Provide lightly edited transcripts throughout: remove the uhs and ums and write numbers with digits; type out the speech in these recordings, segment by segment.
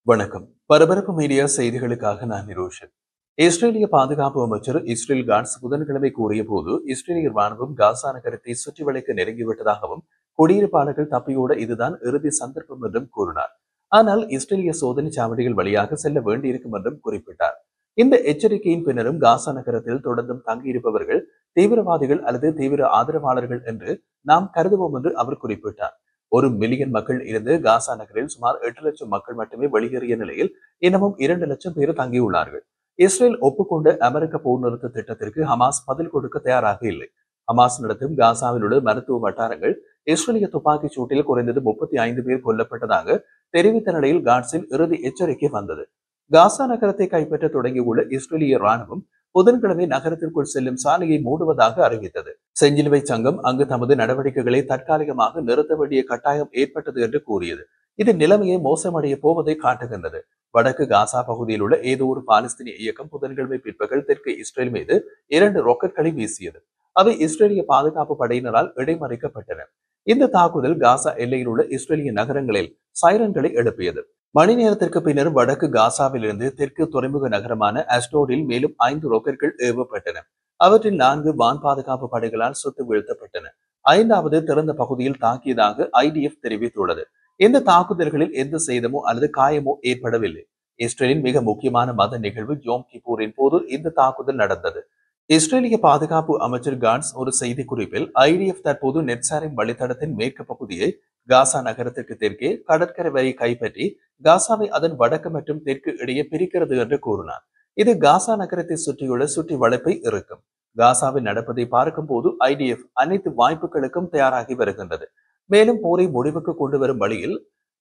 வணக்கம். பரபரப்பு மீடியா செய்திகளுக்காக நான் நிரோஷன். இஸ்ரேலிய பாதுகாப்பு அமைச்சர் இஸ்ரேல் காட்ஸ் புதன்கிழமை கூறிய போது, இஸ்ரேலிய ராணுவம் காசா நகரத்தை சுற்றி வளைக்க நெருங்கிவிட்டதாகவும், குடியிருப்பாளர்கள் தப்பியோட இதுதான் இறுதி சந்தர்ப்பம் என்றும் கூறினார். ஆனால் இஸ்ரேலிய சோதனை சாவடிகள் வழியாக செல்ல வேண்டியிருக்கும் என்றும் குறிப்பிட்டார். இந்த எச்சரிக்கையின் பின்னரும் காசா நகரத்தில் தொடர்ந்தும் தங்கியிருப்பவர்கள் தீவிரவாதிகள் அல்லது தீவிர ஆதரவாளர்கள் என்று நாம் கருதுவோம் என்று அவர் குறிப்பிட்டார். 1 மில்லியன் மக்கள் இருந்து காசா நகரில் சுமார் 8 லட்சம் மக்கள் மட்டுமே வெளியேறிய நிலையில் இன்னமும் 2 லட்சம் பேர் தங்கியுள்ளார்கள். இஸ்ரேல் ஒப்புக்கொண்ட அமெரிக்க போர் நிறுத்த திட்டத்திற்கு ஹமாஸ் பதில் கொடுக்க தயாராக இல்லை. ஹமாஸ் நடத்தும் காசாவில் உள்ள மருத்துவ வட்டாரங்கள் இஸ்ரேலிய துப்பாக்கிச் சூட்டில் குறைந்தது 35 பேர் கொல்லப்பட்டதாக தெரிவித்த நிலையில் காட்ஸின் இறுதி எச்சரிக்கை வந்தது. காசா நகரத்தை கைப்பற்ற தொடங்கியுள்ள இஸ்ரேலிய ராணுவம் புதன்கிழமை நகரத்திற்குள் செல்லும் சாலையை மூடுவதாக அறிவித்தது. செஞ்சிலுவை சங்கம் அங்கு தமது நடவடிக்கைகளை தற்காலிகமாக நிறுத்த வேண்டிய கட்டாயம் ஏற்பட்டது என்று கூறியது. இது நிலைமையை மோசமடைய போவதை காட்டுகின்றது. வடக்கு காசா பகுதியில் உள்ள ஏதோ ஒரு பாலஸ்தீனிய இயக்கம் புதன்கிழமை பிற்பகல் தெற்கு இஸ்ரேல் மீது 2 ராக்கெட்களை வீசியது. அவை இஸ்ரேலிய பாதுகாப்பு படையினரால் இடைமறிக்கப்பட்டன. இந்த தாக்குதல் காசா எல்லையில் உள்ள இஸ்ரேலிய நகரங்களில் சைரன்களை எழுப்பியது. மணி நேரத்திற்கு பின்னர் வடக்கு காசாவில் இருந்து தெற்கு துறைமுக நகரமான அஸ்டோடில் மேலும் 5 ராக்கெட்கள் ஏவப்பட்டன. அவற்றில் 4 வான் பாதுகாப்பு படைகளால் சுட்டு வீழ்த்தப்பட்டன. 5வது திறந்த பகுதியில் தாக்கியதாக IDF தெரிவித்துள்ளது. இந்த தாக்குதல்களில் எந்த சேதமோ அல்லது காயமோ ஏற்படவில்லை. இஸ்ரேலின் மிக முக்கியமான மத நிகழ்வு யோம் கிப்பூரின் போது இந்த தாக்குதல் நடந்தது. இஸ்ரேலிய பாதுகாப்பு அமைச்சர் காட்ஸ் ஒரு செய்திக்குறிப்பில் IDF தற்போது நெட்சாரிம் வழித்தடத்தின் மேற்கு பகுதியை காசா நகரத்திற்கு தெற்கே கடற்கரை வரை கைப்பற்றி காசாவை அதன் வடக்கு மற்றும் தெற்கு இடையே பிரிக்கிறது என்று கூறினார். இது காசா நகரத்தை சுற்றியுள்ள சுற்றி வளைப்பை இருக்கும். காசாவில் நடப்பதை பார்க்கும் போது IDF அனைத்து வாய்ப்புகளுக்கும் தயாராகி வருகின்றது. மேலும் போரை முடிவுக்கு கொண்டு வரும் வழியில்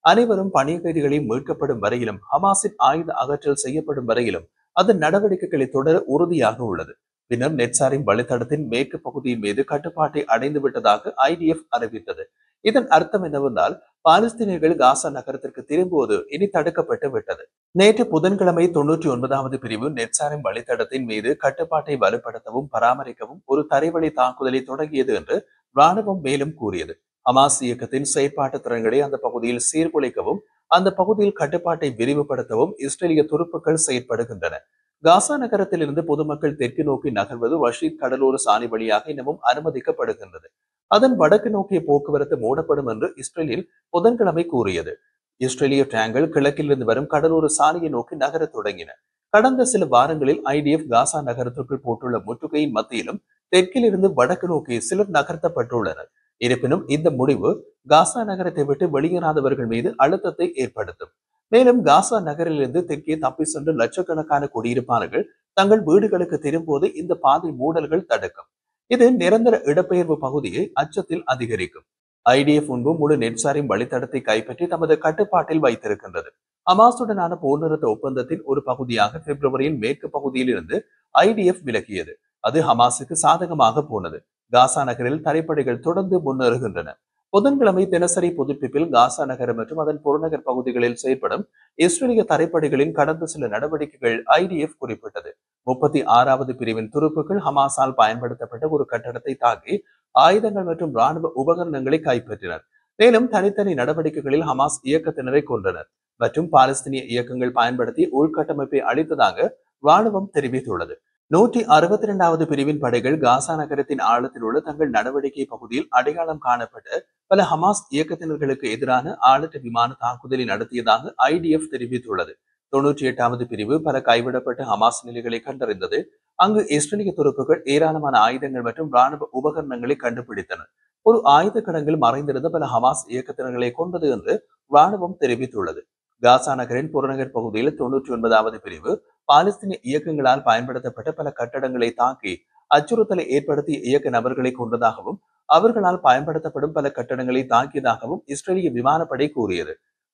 அனைவரும் பணிய கைதிகளை மீட்கப்படும் வரையிலும் ஹமாஸின் ஆயுத அகற்றல் செய்யப்படும் வரையிலும் அதன் நடவடிக்கைகளை தொடர உறுதியாக உள்ளது. பின்னர் நெட்சாரின் வழித்தடத்தின் மேற்கு பகுதியின் மீது கட்டுப்பாட்டை அடைந்து விட்டதாக IDF அறிவித்தது. இதன் அர்த்தம் என்னவென்றால் பாலஸ்தீனியர்கள் காசா நகரத்திற்கு திரும்புவது இனி தடுக்கப்பட்டு விட்டது. நேற்று புதன்கிழமை 99வது பிரிவு நெட்சாரின் வழித்தடத்தின் மீது கட்டுப்பாட்டை வலுப்படுத்தவும் பராமரிக்கவும் ஒரு தரைவழி தாக்குதலை தொடங்கியது என்று ராணுவம் மேலும் கூறியது. ஹமாஸ் இயக்கத்தின் செயற்பாட்டு திறன்களை அந்த பகுதியில் சீர்குலைக்கவும் அந்த பகுதியில் கட்டுப்பாட்டை விரிவுபடுத்தவும் இஸ்ரேலிய துருப்புக்கள் செயற்படுகின்றன. காசா நகரத்திலிருந்து பொதுமக்கள் தெற்கு நோக்கி நகர்வது ரஷீத் கடலோர சாலை வழியாக இன்னமும் அனுமதிக்கப்படுகின்றது. அதன் வடக்கு நோக்கிய போக்குவரத்து மூடப்படும் என்று இஸ்ரேலில் புதன்கிழமை கூறியது. இஸ்ரேலிய டேங்கள் கிழக்கிலிருந்து வரும் கடலோர சாலையை நோக்கி நகரத் தொடங்கின. கடந்த சில வாரங்களில் IDF காசா நகரத்திற்குள் போட்டுள்ள முற்றுகையின் மத்தியிலும் தெற்கிலிருந்து வடக்கு நோக்கி சிலர் நகர்த்தப்பட்டுள்ளனர். இருப்பினும் இந்த முடிவு காசா நகரத்தை விட்டு வெளியேறாதவர்கள் மீது அழுத்தத்தை ஏற்படுத்தும். மேலும் காசா நகரிலிருந்து தெற்கே தப்பி சென்று லட்சக்கணக்கான குடியிருப்பாளர்கள் தங்கள் வீடுகளுக்கு திரும்புவதை இந்த பாதை மூடல்கள் தடுக்கும். இது நிரந்தர இடப்பெயர்வு பகுதியை அச்சத்தில் அதிகரிக்கும். IDF முன்பு முழு நெட்சாரின் வழித்தடத்தை கைப்பற்றி தமது கட்டுப்பாட்டில் வைத்திருக்கின்றது. ஹமாஸுடனான போர் நிறுத்த ஒப்பந்தத்தின் ஒரு பகுதியாக பிப்ரவரியில் மேற்கு பகுதியில் இருந்து IDF விலகியது. அது ஹமாஸுக்கு சாதகமாக போனது. காசா நகரில் தரைப்படைகள் தொடர்ந்து முன்னேறுகின்றன. புதன்கிழமை தினசரி புதுப்பிப்பில் காசா நகரம் மற்றும் அதன் புறநகர் பகுதிகளில் செயல்படும் இஸ்ரேலிய தரைப்படைகளின் கடந்த சில நடவடிக்கைகள் IDF குறிப்பிட்டது. 36வது பிரிவின் துருப்புக்கள் ஹமாஸால் பயன்படுத்தப்பட்ட ஒரு கட்டடத்தை தாக்கி ஆயுதங்கள் மற்றும் ராணுவ உபகரணங்களை கைப்பற்றினர். மேலும் தனித்தனி நடவடிக்கைகளில் ஹமாஸ் இயக்கத்தினரை கொன்றனர் மற்றும் பாலஸ்தீனிய இயக்கங்கள் பயன்படுத்தி உள்கட்டமைப்பை அளித்ததாக ராணுவம் தெரிவித்துள்ளது. 162வது பிரிவின் படைகள் காசா நகரத்தின் ஆழத்தில் உள்ள தங்கள் நடவடிக்கை பகுதியில் அடையாளம் காணப்பட்ட பல ஹமாஸ் இயக்கத்தினர்களுக்கு எதிரான ஆளற்ற விமான தாக்குதலை நடத்தியதாக IDF தெரிவித்துள்ளது. 98வது பிரிவு பல கைவிடப்பட்ட ஹமாஸ் நிலைகளை கண்டறிந்தது. அங்கு இஸ்ரேலிய துருப்புகள் ஏராளமான ஆயுதங்கள் மற்றும் ராணுவ உபகரணங்களை கண்டுபிடித்தனர். ஒரு ஆயுத கடங்கில் மறைந்திருந்த பல ஹமாஸ் இயக்கத்தினர்களை கொண்டது என்று ராணுவம் தெரிவித்துள்ளது. காசா நகரின் புறநகர் பகுதியில் 99வது பிரிவு பாலஸ்தீன இயக்கங்களால் பயன்படுத்தப்பட்ட பல கட்டடங்களை தாக்கி அச்சுறுத்தலை ஏற்படுத்திய இயக்க நபர்களை கொண்டதாகவும் அவர்களால் பயன்படுத்தப்படும் பல கட்டடங்களை தாக்கியதாகவும் இஸ்ரேலிய விமானப்படை கூறியது.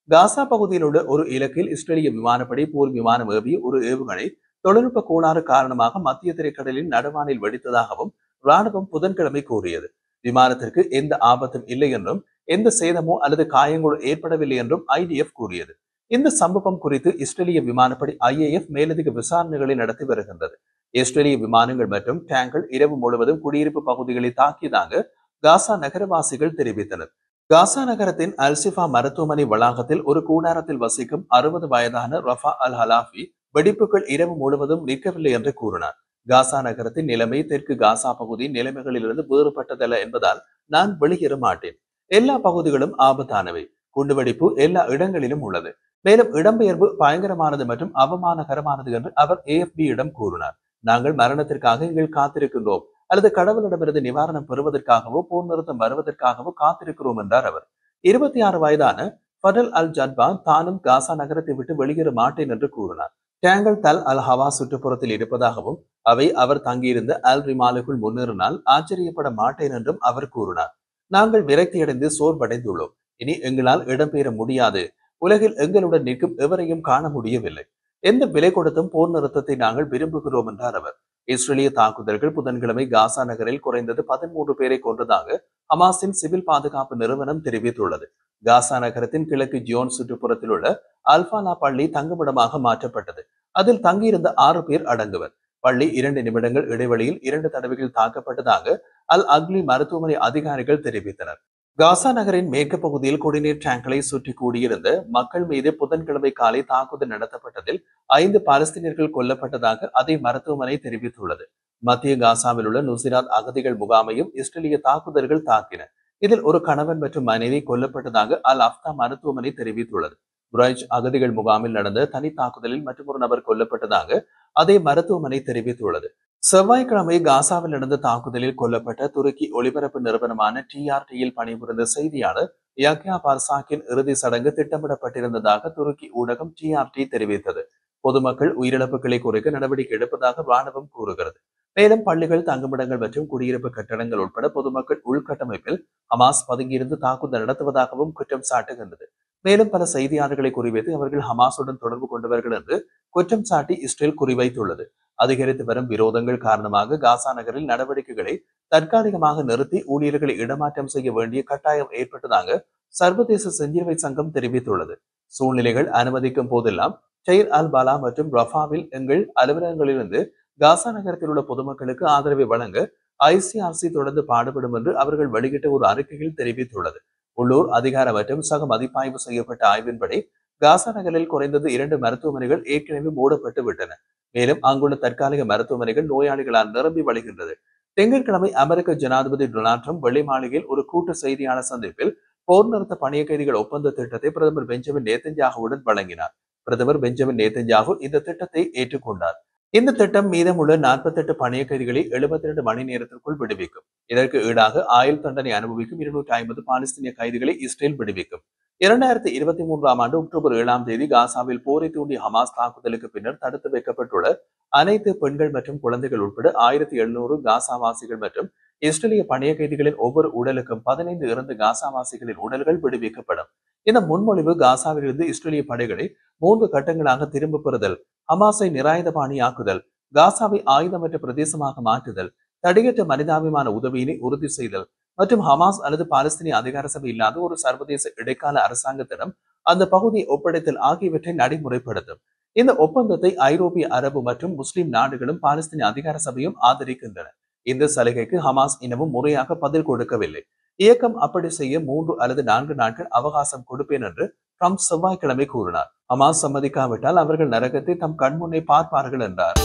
காசா பகுதியில் உள்ள ஒரு இலக்கில் இஸ்ரேலிய விமானப்படை போர் விமானம் ஏவிய ஒரு ஏவுகணை தொழில்நுட்ப கோளாறு காரணமாக மத்திய திரைக்கடலின் நடுவானில் வெடித்ததாகவும் ராணுவம் புதன்கிழமை கூறியது. விமானத்திற்கு எந்த ஆபத்தும் இல்லை என்றும் எந்த சேதமோ அல்லது காயங்களோ ஏற்படவில்லை என்றும் IDF கூறியது. இந்த சம்பவம் குறித்து இஸ்ரேலிய விமானப்படை IAF மேலதிக விசாரணைகளை நடத்தி வருகின்றது. இஸ்ரேலிய விமானங்கள் மற்றும் டேங்கர் இரவு முழுவதும் குடியிருப்பு பகுதிகளை தாக்கியதாக காசா நகரவாசிகள் தெரிவித்தனர். காசா நகரத்தின் அல்சிஃபா மருத்துவமனை வளாகத்தில் ஒரு கூடாரத்தில் வசிக்கும் 60 வயதான ரஃபா அல் ஹலாஃபி வெடிப்புகள் இரவு முழுவதும் நிற்கவில்லை என்று கூறினார். காசா நகரத்தின் நிலைமை தெற்கு காசா பகுதியின் நிலைமைகளிலிருந்து வேறுபட்டதல்ல என்பதால் நான் வெளியேற மாட்டேன். எல்லா பகுதிகளும் ஆபத்தானவை. குண்டுவெடிப்பு எல்லா இடங்களிலும் உள்ளது. மேலும் இடம்பெயர்வு பயங்கரமானது மற்றும் அவமானகரமானது என்று அவர் AFP-யிடம் கூறினார். நாங்கள் மரணத்திற்காக இங்கே காத்திருக்கின்றோம் அல்லது கடவுளிடமிருந்து நிவாரணம் பெறுவதற்காகவோ போர் நிறுத்தம் வருவதற்காகவோ காத்திருக்கிறோம் என்றார் அவர். 26 வயதான ஃபடல் அல் ஜட்பா தானும் காசா நகரத்தை விட்டு வெளியேற மாட்டேன் என்று கூறினார். டேங்கல் தல் அல் ஹவா சுற்றுப்புறத்தில் இருப்பதாகவும் அவை அவர் தங்கியிருந்த அல் ரிமாலுக்குள் முன்னேறினால் ஆச்சரியப்பட மாட்டேன் என்றும் அவர் கூறினார். நாங்கள் விரக்தியடைந்து சோர்வடைந்துள்ளோம். இனி எங்களால் இடம்பெயர முடியாது. உலகில் எங்களுடன் நிற்கும் எவரையும் காண முடியவில்லை. எந்த விலை கொடுத்தும் போர் நிறுத்தத்தை நாங்கள் விரும்புகிறோம் என்றார் அவர். இஸ்ரேலிய தாக்குதல்கள் புதன்கிழமை காசா நகரில் குறைந்தது 13 பேரை கொன்றதாக ஹமாஸின் சிவில் பாதுகாப்பு நிறுவனம் தெரிவித்துள்ளது. காசா நகரத்தின் கிழக்கு ஜியோன் சுற்றுப்புறத்தில் உள்ள அல்பாலா பள்ளி தங்குமிடமாக மாற்றப்பட்டது. அதில் தங்கியிருந்த 6 பேர் அடங்குவர். பள்ளி 2 நிமிடங்கள் இடைவெளியில் 2 தடவைகள் தாக்கப்பட்டதாக அல் அக்லி மருத்துவமனை அதிகாரிகள் தெரிவித்தனர். காசா நகரின் மேற்கு பகுதியில் குடிநீர் டேங்களை சுற்றி கூடியிருந்த மக்கள் மீது புதன்கிழமை காலை தாக்குதல் நடத்தப்பட்டதில் 5 பாலஸ்தீனியர்கள் கொல்லப்பட்டதாக அதே மருத்துவமனை தெரிவித்துள்ளது. மத்திய காசாவில் உள்ள நுசிராத் அகதிகள் முகாமையும் இஸ்ரேலிய தாக்குதல்கள் தாக்கின. இதில் ஒரு கணவன் மற்றும் மனைவி கொல்லப்பட்டதாக அல் அப்தா மருத்துவமனை தெரிவித்துள்ளது. புரைஜ் அகதிகள் முகாமில் நடந்த தனி தாக்குதலில் மற்றொரு நபர் கொல்லப்பட்டதாக அதே மருத்துவமனை தெரிவித்துள்ளது. செவ்வாய்க்கிழமை காசாவில் நடந்த தாக்குதலில் கொல்லப்பட்ட துருக்கி ஒளிபரப்பு நிறுவனமான TRT-யில் பணிபுரிந்த செய்தியாளர் யக்யா பர்சாக்கின் இறுதி சடங்கு திட்டமிடப்பட்டிருந்ததாக துருக்கி ஊடகம் TRT தெரிவித்தது. பொதுமக்கள் உயிரிழப்புகளை குறைக்க நடவடிக்கை எடுப்பதாக ராணுவம் கூறுகிறது. மேலும் பள்ளிகள், தங்குமிடங்கள் மற்றும் குடியிருப்பு கட்டடங்கள் உட்பட பொதுமக்கள் உள்கட்டமைப்பில் ஹமாஸ் பதுங்கியிருந்து தாக்குதல் நடத்துவதாகவும் குற்றம் சாட்டுகின்றது. மேலும் பல செய்தியாளர்களை குறிவைத்து அவர்கள் ஹமாஸுடன் தொடர்பு கொண்டவர்கள் என்று குற்றம் சாட்டி இஸ்ரேல் குறிவைத்துள்ளது. அதிகரித்து வரும் விரோதங்கள் காரணமாக காசா நகரில் நடவடிக்கைகளை தற்காலிகமாக நிறுத்தி ஊழியர்களை இடமாற்றம் செய்ய வேண்டிய கட்டாயம் ஏற்பட்டதாக சர்வதேச செஞ்சிலுவை சங்கம் தெரிவித்துள்ளது. சூழ்நிலைகள் அனுமதிக்கும் போதெல்லாம் டெய்ர் அல் பாலா மற்றும் ரஃபாவில் எங்கள் அலுவலகங்களிலிருந்து காசா நகரத்தில் உள்ள பொதுமக்களுக்கு ஆதரவை வழங்க ICRC தொடர்ந்து பாடுபடும் என்று அவர்கள் வெளியிட்ட ஒரு அறிக்கையில் தெரிவித்துள்ளது. உள்ளூர் அதிகார மற்றும் சக மதிப்பாய்வு செய்யப்பட்ட ஆய்வின்படி காசா நகரில் குறைந்தது 2 மருத்துவமனைகள் ஏற்கனவே மூடப்பட்டு விட்டன. மேலும் அங்குள்ள தற்காலிக மருத்துவமனைகள் நோயாளிகளால் நிரம்பி வழிகின்றது. திங்கட்கிழமை அமெரிக்க ஜனாதிபதி டொனால்ட் ட்ரம்ப் வெள்ளை மாளிகையில் ஒரு கூட்டு செய்தியாளர் சந்திப்பில் போர் நிறுத்த பணிய கைதிகள் ஒப்பந்த திட்டத்தை பிரதமர் பெஞ்சமின் நேத்தன்யாகுவுடன் வழங்கினார். பிரதமர் பெஞ்சமின் நேத்தன்யாகு இந்த திட்டத்தை ஏற்றுக்கொண்டார். இந்த திட்டம் மீதமுள்ள 48 பணிய கைதிகளை 72 மணி நேரத்திற்குள் விடுவிக்கும். இதற்கு ஈடாக ஆயுள் தண்டனை அனுபவிக்கும் 250 பாலஸ்தீனிய கைதிகளை இஸ்ரேல் விடுவிக்கும். 2023 ஆண்டு அக்டோபர் 7ஆம் தேதி காசாவில் போரை தூண்டிய ஹமாஸ் தாக்குதலுக்கு பின்னர் தடுத்து வைக்கப்பட்டுள்ள அனைத்து பெண்கள் மற்றும் குழந்தைகள் உட்பட 1700 காசாவாசிகள் மற்றும் இஸ்ரேலிய பணிய கைதிகளின் ஒவ்வொரு உடலுக்கும் 15 இறந்த காசாவாசிகளின் உடல்கள் விடுவிக்கப்படும். இந்த முன்மொழிவு காசாவிலிருந்து இஸ்ரேலிய படைகளை 3 கட்டங்களாக திரும்ப பெறுதல், ஹமாஸை நிராயுதபாணியாக்குதல், காசாவை ஆயுதமற்ற பிரதேசமாக மாற்றுதல், தடையற்ற மனிதாபிமான உதவியினை உறுதி செய்தல் மற்றும் ஹமாஸ் அல்லது பாலஸ்தீனிய அதிகார சபை இல்லாத ஒரு சர்வதேச இடைக்கால அரசாங்கத்திடம் அந்த பகுதியை ஒப்படைத்தல் ஆகியவற்றை நடைமுறைப்படுத்தும். இந்த ஒப்பந்தத்தை ஐரோப்பிய, அரபு மற்றும் முஸ்லிம் நாடுகளும் பாலஸ்தீன அதிகார சபையும் ஆதரிக்கின்றன. இந்த சலுகைக்கு ஹமாஸ் இன்னமும் முறையாக பதில் கொடுக்கவில்லை. இயக்கம் அப்படி செய்ய 3 அல்லது 4 நாட்கள் அவகாசம் கொடுப்பேன் என்று ட்ரம்ப் செவ்வாய்க்கிழமை கூறினார். ஹமாஸ் சம்மதிக்காவிட்டால் அவர்கள் நரகத்தை தம் கண்முன்னே பார்ப்பார்கள் என்றார்.